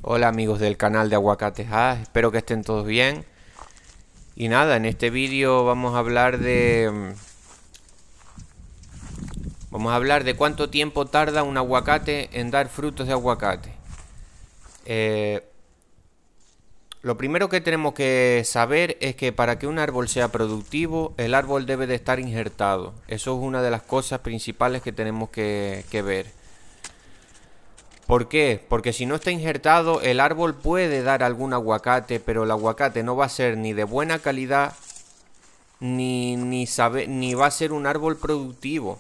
Hola amigos del canal de Aguacates A, espero que estén todos bien. Y nada, en este vídeo vamos a hablar de cuánto tiempo tarda un aguacate en dar frutos de aguacate. Eh, lo primero que tenemos que saber es que para que un árbol sea productivo, el árbol debe de estar injertado. Eso es una de las cosas principales que tenemos que ver. ¿Por qué? Porque si no está injertado, el árbol puede dar algún aguacate, pero el aguacate no va a ser ni de buena calidad, ni va a ser un árbol productivo.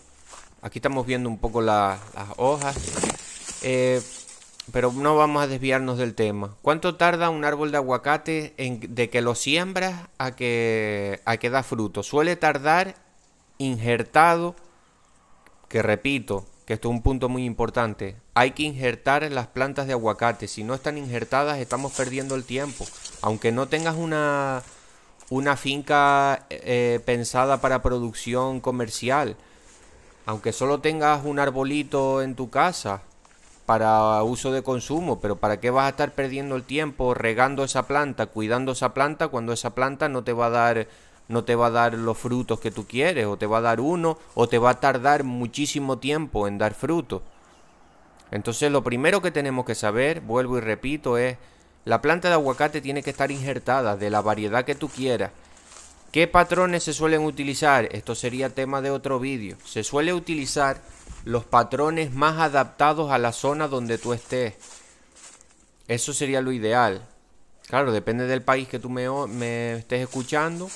Aquí estamos viendo un poco las hojas, eh, pero no vamos a desviarnos del tema. ¿Cuánto tarda un árbol de aguacate de que lo siembras a que da fruto? Suele tardar injertado, que repito, que esto es un punto muy importante. Hay que injertar las plantas de aguacate. Si no están injertadas, estamos perdiendo el tiempo. Aunque no tengas una finca pensada para producción comercial, aunque solo tengas un arbolito en tu casa para uso de consumo, pero ¿para qué vas a estar perdiendo el tiempo regando esa planta, cuidando esa planta cuando esa planta no te va a dar los frutos que tú quieres, o te va a dar uno, o te va a tardar muchísimo tiempo en dar frutos? Entonces lo primero que tenemos que saber, vuelvo y repito, es la planta de aguacate tiene que estar injertada de la variedad que tú quieras. ¿Qué patrones se suelen utilizar? Esto sería tema de otro vídeo. Se suele utilizar los patrones más adaptados a la zona donde tú estés. Eso sería lo ideal. Claro, depende del país que tú me estés escuchando,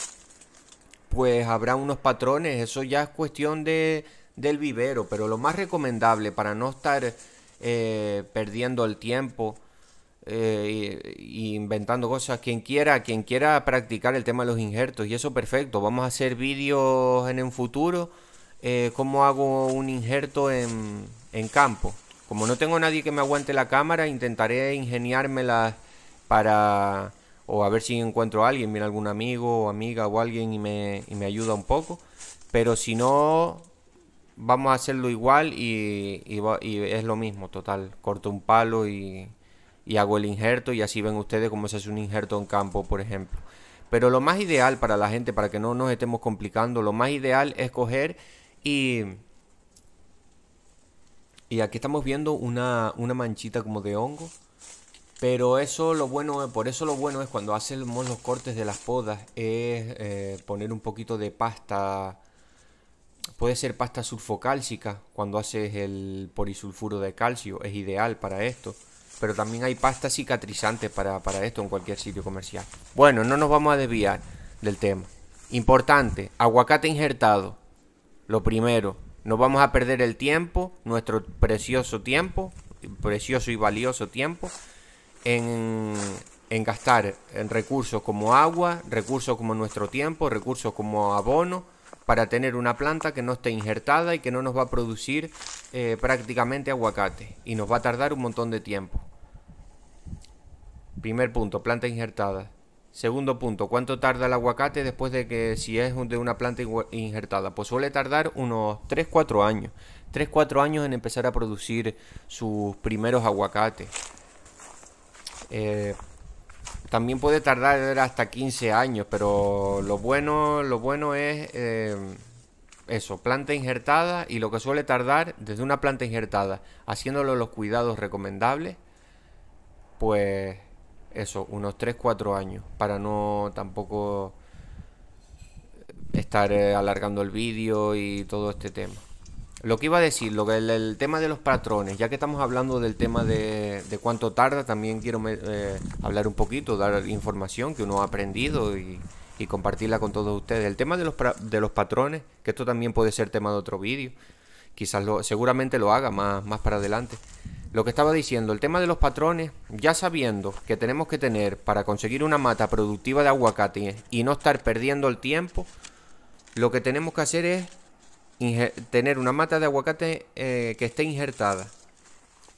pues habrá unos patrones. Eso ya es cuestión del vivero, pero lo más recomendable para no estar perdiendo el tiempo y inventando cosas. Quien quiera practicar el tema de los injertos, y eso perfecto. Vamos a hacer vídeos en un futuro. Cómo hago un injerto en campo. Como no tengo nadie que me aguante la cámara, intentaré ingeniármela para... O a ver si encuentro a alguien, viene algún amigo o amiga o alguien y me ayuda un poco. Pero si no, vamos a hacerlo igual y es lo mismo, total. Corto un palo y hago el injerto, y así ven ustedes cómo se hace un injerto en campo, por ejemplo. Pero lo más ideal para la gente, para que no nos estemos complicando, lo más ideal es coger y... Y aquí estamos viendo una manchita como de hongo. Pero eso lo bueno, por eso lo bueno es cuando hacemos los cortes de las podas, es poner un poquito de pasta. Puede ser pasta sulfocálcica cuando haces el polisulfuro de calcio, es ideal para esto. Pero también hay pasta cicatrizante para esto en cualquier sitio comercial. Bueno, no nos vamos a desviar del tema. Importante, aguacate injertado. Lo primero, no vamos a perder el tiempo, nuestro precioso tiempo, precioso y valioso tiempo, en gastar en recursos como agua, recursos como nuestro tiempo, recursos como abono, para tener una planta que no esté injertada y que no nos va a producir prácticamente aguacate. Y nos va a tardar un montón de tiempo. Primer punto, planta injertada. Segundo punto, ¿cuánto tarda el aguacate después de que, si es de una planta injertada? Pues suele tardar unos 3-4 años. 3-4 años en empezar a producir sus primeros aguacates. Eh, También puede tardar hasta 15 años, pero lo bueno es eso, planta injertada, y lo que suele tardar desde una planta injertada, haciéndolo los cuidados recomendables, pues eso, unos 3-4 años, para no tampoco estar alargando el vídeo y todo este tema. Lo que iba a decir, el tema de los patrones, ya que estamos hablando del tema de cuánto tarda, también quiero hablar un poquito, dar información que uno ha aprendido y compartirla con todos ustedes. El tema de los patrones, que esto también puede ser tema de otro vídeo, quizás seguramente lo haga más para adelante. Lo que estaba diciendo, el tema de los patrones, ya sabiendo que tenemos que tener para conseguir una mata productiva de aguacate y no estar perdiendo el tiempo, lo que tenemos que hacer es tener una mata de aguacate que esté injertada.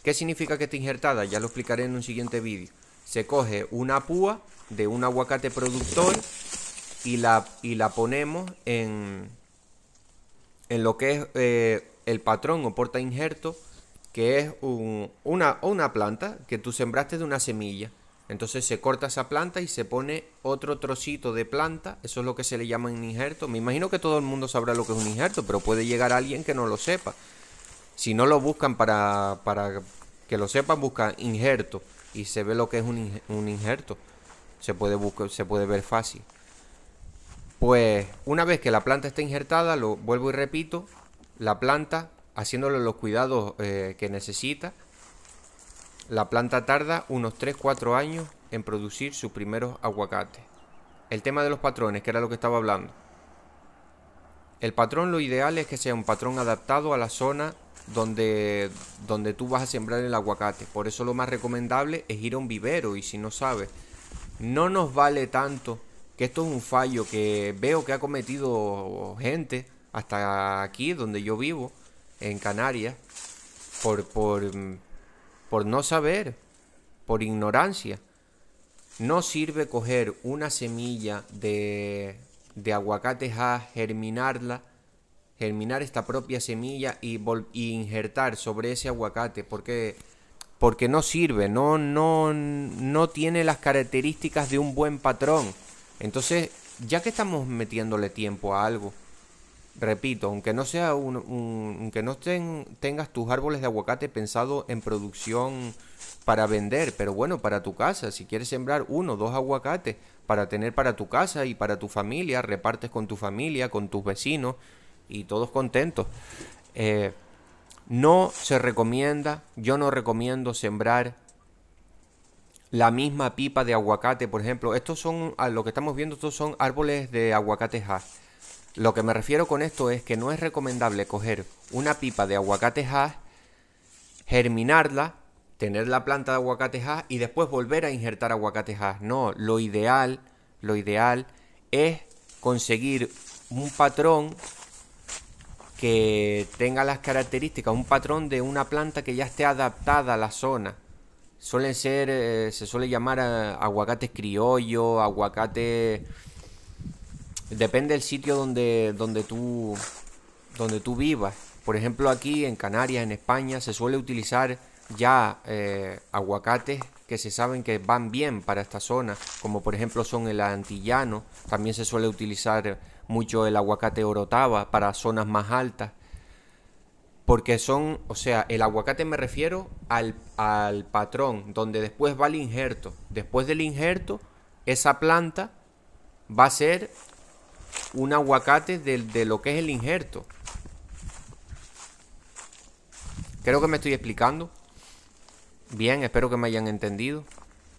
¿Qué significa que esté injertada? Ya lo explicaré en un siguiente vídeo. Se coge una púa de un aguacate productor y la ponemos en lo que es el patrón o porta injerto que es una planta que tú sembraste de una semilla. Entonces se corta esa planta y se pone otro trocito de planta. Eso es lo que se le llama un injerto. Me imagino que todo el mundo sabrá lo que es un injerto, pero puede llegar alguien que no lo sepa. Si no lo buscan para que lo sepan, buscan injerto y se ve lo que es un injerto. Se puede ver fácil. Pues una vez que la planta está injertada, lo vuelvo y repito, la planta, haciéndole los cuidados que necesita, la planta tarda unos 3-4 años en producir sus primeros aguacates. El tema de los patrones, que era lo que estaba hablando. El patrón, lo ideal es que sea un patrón adaptado a la zona donde tú vas a sembrar el aguacate. Por eso lo más recomendable es ir a un vivero. Y si no sabes, no nos vale tanto, que esto es un fallo que veo que ha cometido gente hasta aquí donde yo vivo, en Canarias, por no saber, por ignorancia. No sirve coger una semilla de aguacate germinar esta propia semilla y injertar sobre ese aguacate, porque no sirve, no tiene las características de un buen patrón. Entonces, ya que estamos metiéndole tiempo a algo, repito, aunque no sea aunque no tengas tus árboles de aguacate pensado en producción para vender, pero bueno, para tu casa, si quieres sembrar 1 o 2 aguacates para tener para tu casa y para tu familia, repartes con tu familia, con tus vecinos y todos contentos. No se recomienda, yo no recomiendo sembrar la misma pipa de aguacate, por ejemplo. Estos son, a lo que estamos viendo, estos son árboles de aguacate Hass. Lo que me refiero con esto es que no es recomendable coger una pipa de aguacate Hass, germinarla, tener la planta de aguacate Hass y después volver a injertar aguacate Hass. No, lo ideal es conseguir un patrón que tenga las características, un patrón de una planta que ya esté adaptada a la zona. Suelen ser, se suele llamar aguacates criollo, aguacate. Depende del sitio donde tú vivas. Por ejemplo, aquí en Canarias, en España, se suele utilizar ya aguacates que se saben que van bien para esta zona, como por ejemplo son el antillano. También se suele utilizar mucho el aguacate orotava para zonas más altas. Porque son, o sea, el aguacate me refiero al patrón, donde después va el injerto. Después del injerto, esa planta va a ser un aguacate de lo que es el injerto. Creo que me estoy explicando bien, espero que me hayan entendido.